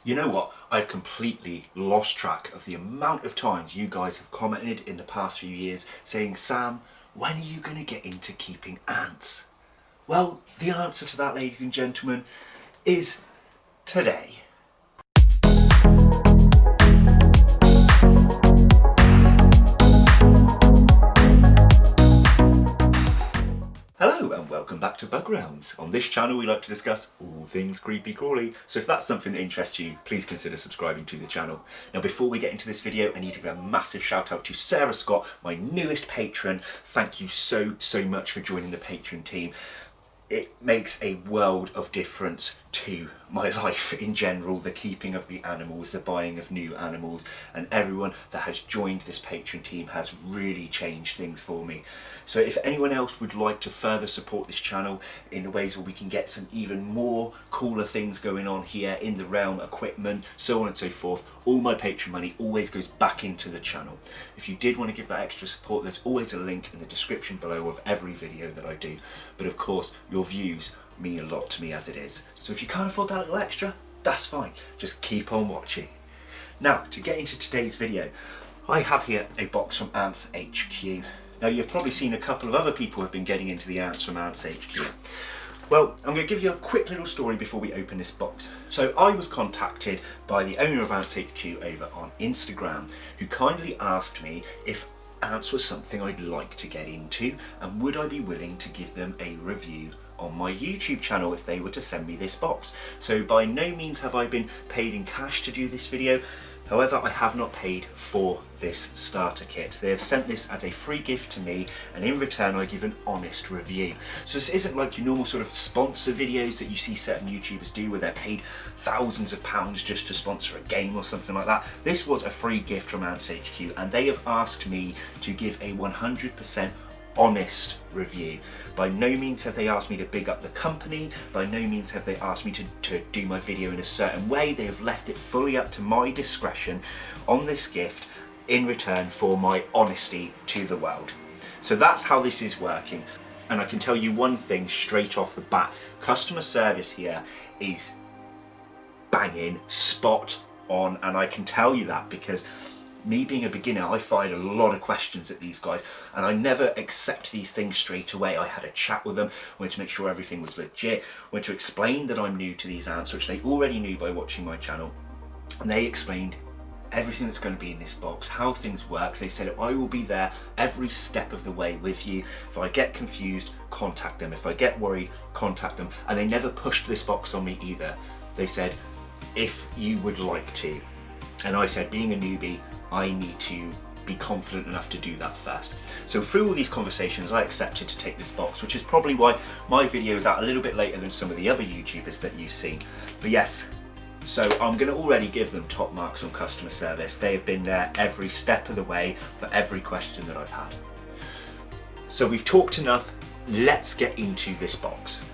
You know what? I've completely lost track of the amount of times you guys have commented in the past few years saying, Sam, when are you going to get into keeping ants? Well, the answer to that, ladies and gentlemen, is today. Hello and welcome back to Bug Realms. On this channel we like to discuss all things creepy crawly, so if that's something that interests you, please consider subscribing to the channel. Now before we get into this video, I need to give a massive shout out to Sarah Scott, my newest patron. Thank you so much for joining the patron team. It makes a world of difference to my life in general, the keeping of the animals, the buying of new animals, and everyone that has joined this patron team has really changed things for me. So if anyone else would like to further support this channel in the ways where we can get some even more cooler things going on here in the realm, equipment, so on and so forth, all my patron money always goes back into the channel. If you did want to give that extra support, there's always a link in the description below of every video that I do. But of course, your views mean a lot to me as it is. So if you can't afford that little extra, that's fine. Just keep on watching. Now, to get into today's video, I have here a box from Ants HQ. Now, you've probably seen a couple of other people who have been getting into the ants from Ants HQ. Well, I'm going to give you a quick little story before we open this box. So I was contacted by the owner of Ants HQ over on Instagram, who kindly asked me if ants was something I'd like to get into and would I be willing to give them a review on my YouTube channel if they were to send me this box. So by no means have I been paid in cash to do this video. However, I have not paid for this starter kit. They have sent this as a free gift to me, and in return I give an honest review. So this isn't like your normal sort of sponsor videos that you see certain YouTubers do where they're paid thousands of pounds just to sponsor a game or something like that. This was a free gift from Ants HQ, and they have asked me to give a 100% honest review. By no means have they asked me to big up the company, by no means have they asked me to do my video in a certain way. They have left it fully up to my discretion on this gift in return for my honesty to the world. So that's how this is working, and I can tell you one thing straight off the bat: customer service here is banging, spot on, and I can tell you that because me being a beginner, I fired a lot of questions at these guys, and I never accept these things straight away. I had a chat with them, went to make sure everything was legit, went to explain that I'm new to these ants, which they already knew by watching my channel, and they explained everything that's going to be in this box, how things work. They said, I will be there every step of the way with you. If I get confused, contact them. If I get worried, contact them. And they never pushed this box on me either. They said, if you would like to. And I said, being a newbie, I need to be confident enough to do that first. So through all these conversations, I accepted to take this box, which is probably why my video is out a little bit later than some of the other YouTubers that you've seen. But yes, so I'm going to already give them top marks on customer service. They have been there every step of the way for every question that I've had. So we've talked enough, let's get into this box.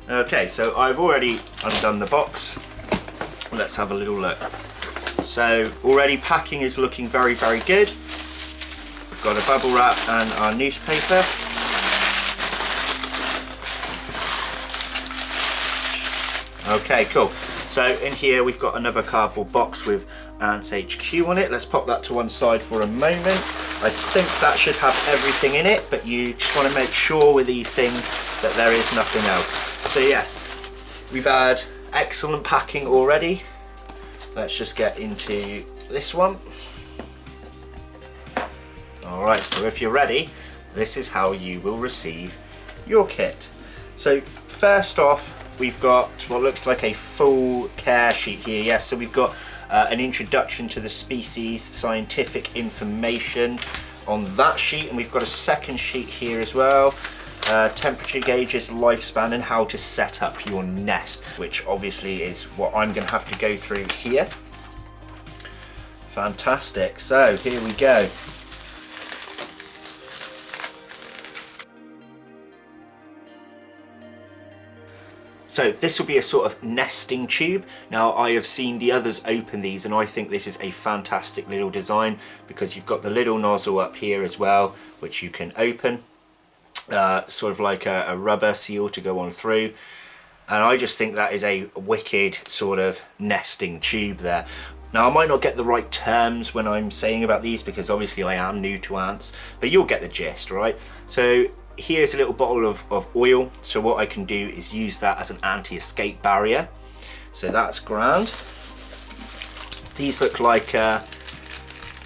Okay, so I've already undone the box. Let's have a little look. So already packing is looking very good. We've got a bubble wrap and our newspaper. Okay, cool. So in here we've got another cardboard box with Ants HQ on it. Let's pop that to one side for a moment. I think that should have everything in it, but you just want to make sure with these things that there is nothing else. So yes, we've had excellent packing already. Let's just get into this one. Alright, so if you're ready, this is how you will receive your kit. So first off, we've got what looks like a full care sheet here. Yes, so we've got an introduction to the species, scientific information on that sheet, and we've got a second sheet here as well. Temperature gauges, lifespan, and how to set up your nest, which obviously is what I'm going to have to go through here. Fantastic, so here we go. So this will be a sort of nesting tube. Now I have seen the others open these, and I think this is a fantastic little design because you've got the little nozzle up here as well, which you can open. Sort of like a rubber seal to go on through. And I just think that is a wicked sort of nesting tube there. Now I might not get the right terms when I'm saying about these because obviously I am new to ants, but you'll get the gist, right? So here's a little bottle of oil. So what I can do is use that as an anti-escape barrier. So that's grand. These look like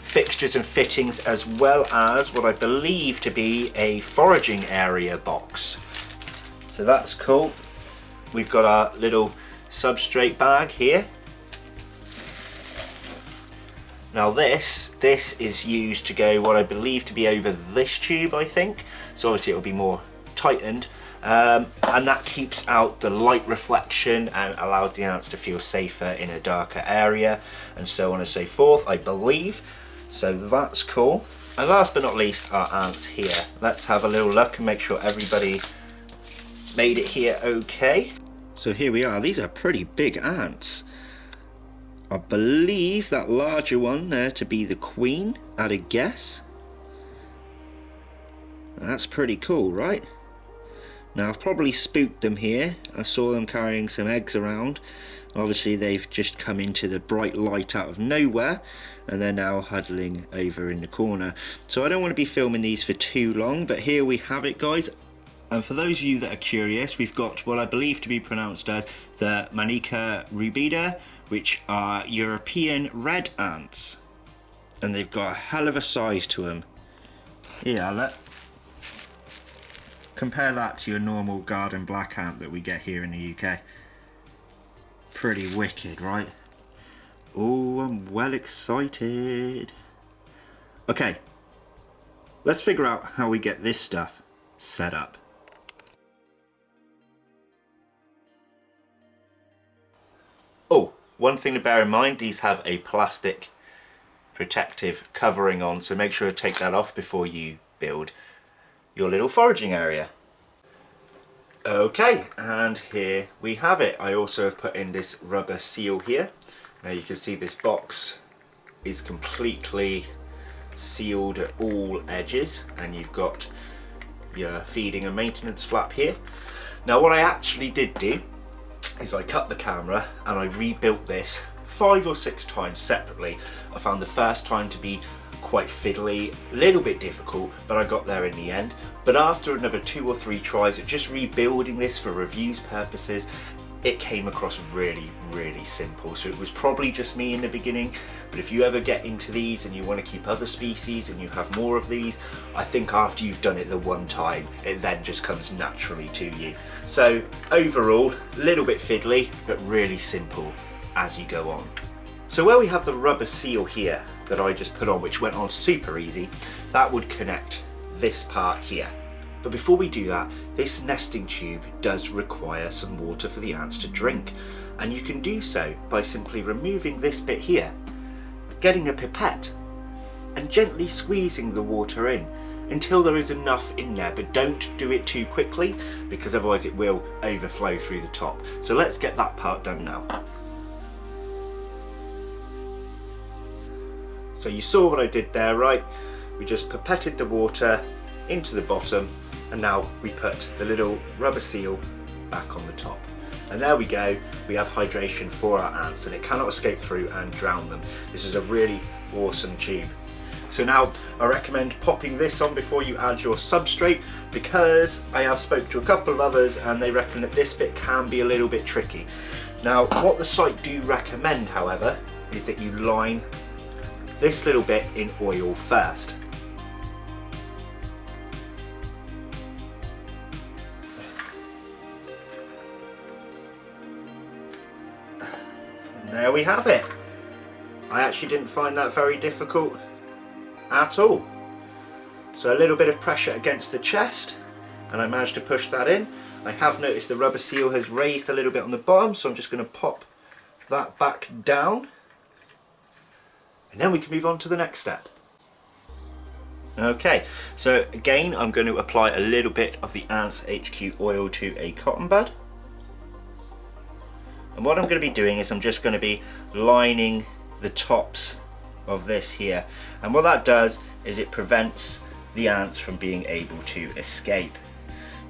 fixtures and fittings, as well as what I believe to be a foraging area box. So that's cool. We've got our little substrate bag here. Now this is used to go what I believe to be over this tube, I think. So obviously it'll be more tightened. And that keeps out the light reflection and allows the ants to feel safer in a darker area, and so on and so forth, I believe. So that's cool. And last but not least, our ants here. Let's have a little look and make sure everybody made it here okay. So here we are. These are pretty big ants. I believe that larger one there to be the queen, at a guess. That's pretty cool, right? Now I've probably spooked them here. I saw them carrying some eggs around. Obviously they've just come into the bright light out of nowhere, and they're now huddling over in the corner. So I don't want to be filming these for too long, but here we have it, guys. And for those of you that are curious, we've got what I believe to be pronounced as the Manica rubida, which are European red ants. And they've got a hell of a size to them. Yeah, compare that to your normal garden black ant that we get here in the UK. Pretty wicked, right? Oh, I'm well excited. Okay, let's figure out how we get this stuff set up. Oh, one thing to bear in mind, these have a plastic protective covering on, so make sure to take that off before you build your little foraging area. Okay, and here we have it. I also have put in this rubber seal here. Now you can see this box is completely sealed at all edges, and you've got your feeding and maintenance flap here. Now what I actually did do is I cut the camera and I rebuilt this 5 or 6 times separately. I found the first time to be quite fiddly, a little bit difficult, but I got there in the end. But after another 2 or 3 tries at just rebuilding this for reviews purposes, it came across really, really simple. So it was probably just me in the beginning, but if you ever get into these and you want to keep other species and you have more of these, I think after you've done it the one time, it then just comes naturally to you. So overall, a little bit fiddly, but really simple as you go on. So where we have the rubber seal here that I just put on, which went on super easy, that would connect this part here. But before we do that, this nesting tube does require some water for the ants to drink, and you can do so by simply removing this bit here, getting a pipette and gently squeezing the water in until there is enough in there, but don't do it too quickly because otherwise it will overflow through the top. So let's get that part done now. So you saw what I did there, right? We just pipetted the water into the bottom, and now we put the little rubber seal back on the top. And there we go, we have hydration for our ants, and it cannot escape through and drown them. This is a really awesome tube. So now I recommend popping this on before you add your substrate, because I have spoke to a couple of others and they reckon that this bit can be a little bit tricky. Now what the site do recommend, however, is that you line this little bit in oil first. And there we have it. I actually didn't find that very difficult at all. So a little bit of pressure against the chest, and I managed to push that in. I have noticed the rubber seal has raised a little bit on the bottom, so I'm just going to pop that back down. And then we can move on to the next step. Okay, so again I'm going to apply a little bit of the Ants HQ oil to a cotton bud. And what I'm going to be doing is I'm just going to be lining the tops of this here. And what that does is it prevents the ants from being able to escape.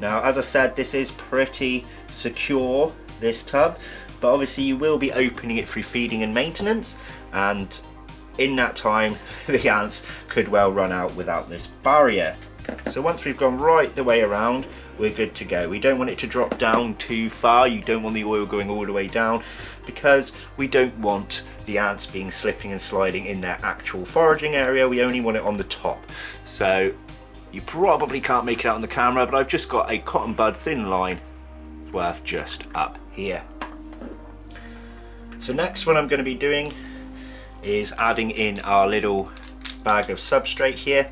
Now, as I said, this is pretty secure, this tub, but obviously you will be opening it through feeding and maintenance, and in that time the ants could well run out without this barrier. So once we've gone right the way around, we're good to go. We don't want it to drop down too far. You don't want the oil going all the way down, because we don't want the ants being slipping and sliding in their actual foraging area. We only want it on the top. So you probably can't make it out on the camera, but I've just got a cotton bud thin line worth just up here. So next, what I'm going to be doing is adding in our little bag of substrate here.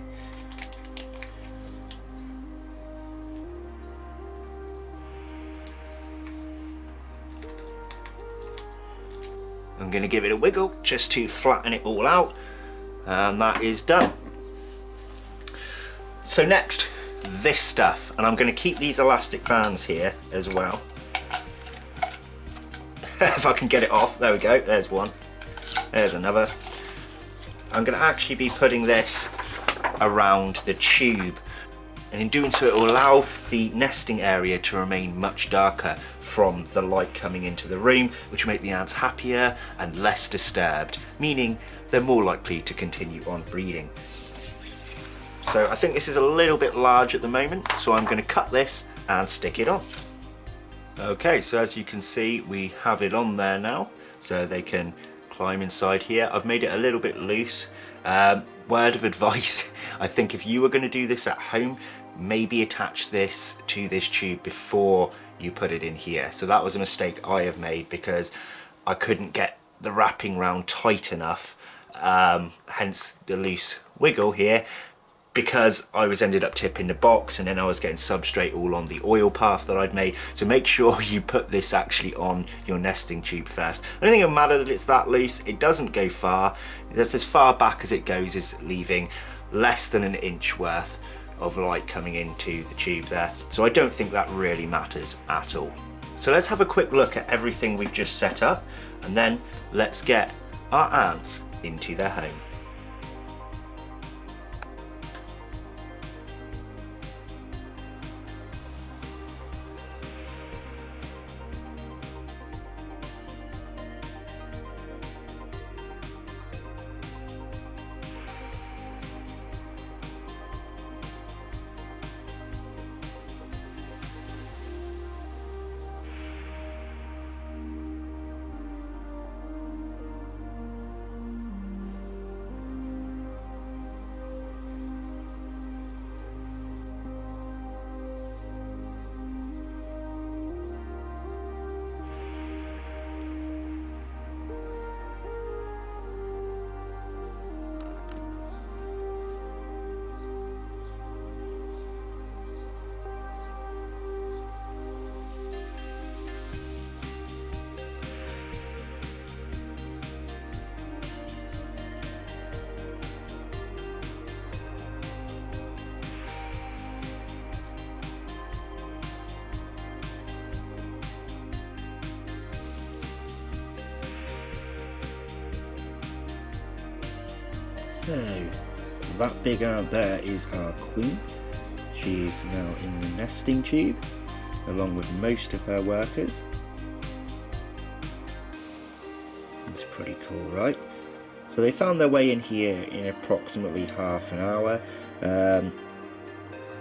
I'm going to give it a wiggle just to flatten it all out, and that is done. So next, this stuff, and I'm going to keep these elastic bands here as well. If I can get it off, there we go, there's one, there's another. I'm going to actually be putting this around the tube, and in doing so it will allow the nesting area to remain much darker from the light coming into the room, which will make the ants happier and less disturbed, meaning they're more likely to continue on breeding. So I think this is a little bit large at the moment, so I'm going to cut this and stick it on. Okay, so as you can see, we have it on there now, so they can climb inside here. I've made it a little bit loose. Word of advice, I think if you were going to do this at home, maybe attach this to this tube before you put it in here. So that was a mistake I have made, because I couldn't get the wrapping round tight enough, hence the loose wiggle here, because I ended up tipping the box, and then I was getting substrate all on the oil path that I'd made. So make sure you put this actually on your nesting tube first. I don't think it'll matter that it's that loose. It doesn't go far. That's as far back as it goes, is leaving less than an inch worth of light coming into the tube there. So I don't think that really matters at all. So let's have a quick look at everything we've just set up, and then let's get our ants into their home. So that big ant there is our queen. She is now in the nesting tube along with most of her workers. It's pretty cool, right? So they found their way in here in approximately half an hour.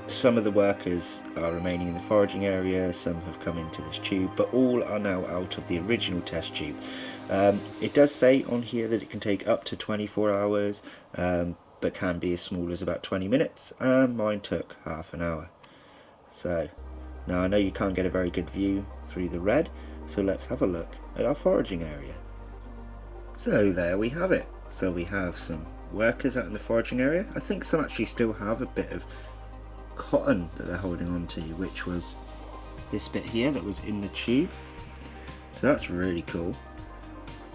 Some of the workers are remaining in the foraging area, some have come into this tube, but all are now out of the original test tube. It does say on here that it can take up to 24 hours, but can be as small as about 20 minutes, and mine took half an hour. So now I know you can't get a very good view through the red, so let's have a look at our foraging area. So there we have it. So we have some workers out in the foraging area. I think some actually still have a bit of cotton that they're holding on to, which was this bit here that was in the tube. So that's really cool.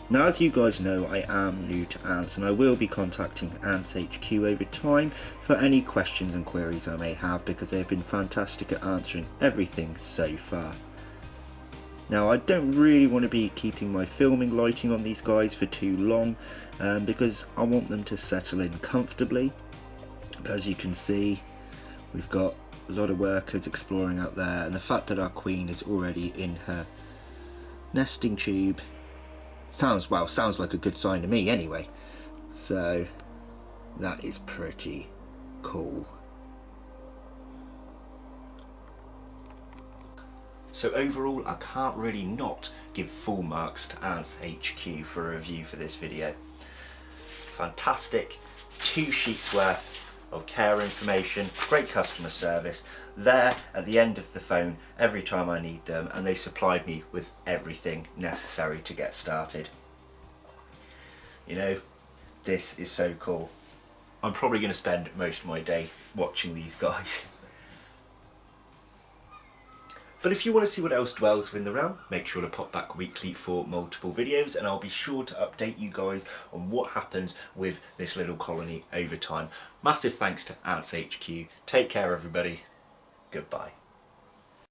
Now, as you guys know, I am new to ants, and I will be contacting Ants HQ over time for any questions and queries I may have, because they've been fantastic at answering everything so far. Now, I don't really want to be keeping my filming lighting on these guys for too long, because I want them to settle in comfortably. As you can see, we've got a lot of workers exploring out there, and the fact that our queen is already in her nesting tube sounds like a good sign to me anyway. So that is pretty cool. So overall, I can't really not give full marks to Ants HQ for a review for this video. Fantastic, 2 sheets worth of care information, great customer service, there at the end of the phone every time I need them, and they supplied me with everything necessary to get started. You know, this is so cool. I'm probably going to spend most of my day watching these guys. But if you want to see what else dwells within the realm, make sure to pop back weekly for multiple videos, and I'll be sure to update you guys on what happens with this little colony over time. Massive thanks to Ants HQ. Take care everybody. Goodbye.